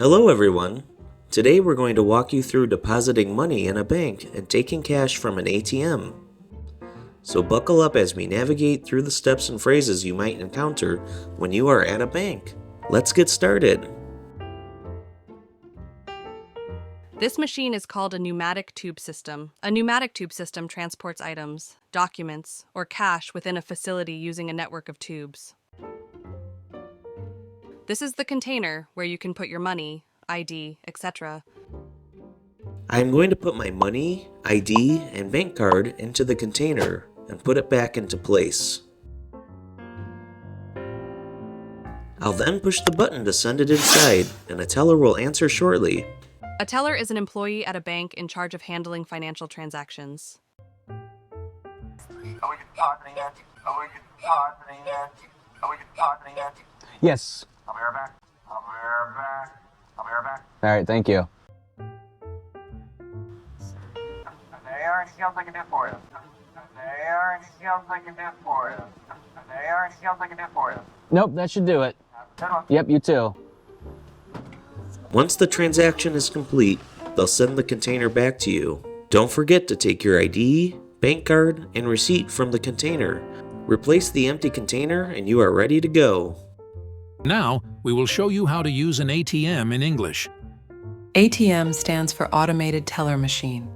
Hello everyone! Today we're going to walk you through depositing money in a bank and taking cash from an ATM. So buckle up as we navigate through the steps and phrases you might encounter when you are at a bank. Let's get started! This machine is called a pneumatic tube system. A pneumatic tube system transports items, documents, or cash within a facility using a network of tubes. This is the container where you can put your money, ID, etc. I'm going to put my money, ID, and bank card into the container and put it back into place. I'll then push the button to send it inside, and a teller will answer shortly. A teller is an employee at a bank in charge of handling financial transactions. Yes. I'll be right back. All right, thank you. There are anything else I can do for you? Nope, that should do it. Good one. Yep, you too. Once the transaction is complete, they'll send the container back to you. Don't forget to take your ID, bank card, and receipt from the container. Replace the empty container and you are ready to go. Now, we will show you how to use an ATM in English. ATM stands for Automated Teller Machine.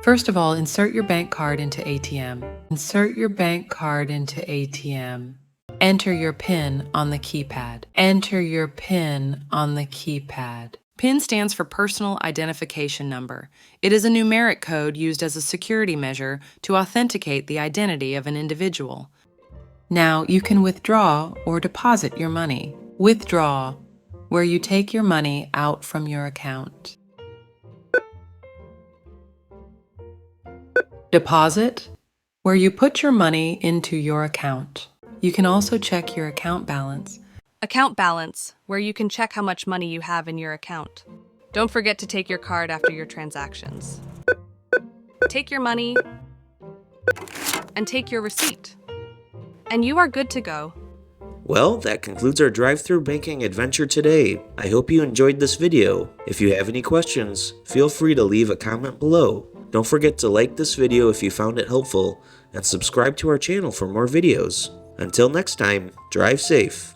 First of all, insert your bank card into ATM. Insert your bank card into ATM. Enter your PIN on the keypad. Enter your PIN on the keypad. PIN stands for Personal Identification Number. It is a numeric code used as a security measure to authenticate the identity of an individual. Now you can withdraw or deposit your money. Withdraw, where you take your money out from your account. Deposit, where you put your money into your account. You can also check your account balance. Account balance, where you can check how much money you have in your account. Don't forget to take your card after your transactions. Take your money and take your receipt. And you are good to go. Well, that concludes our drive-thru banking adventure today. I hope you enjoyed this video. If you have any questions, feel free to leave a comment below. Don't forget to like this video if you found it helpful, and subscribe to our channel for more videos. Until next time, drive safe.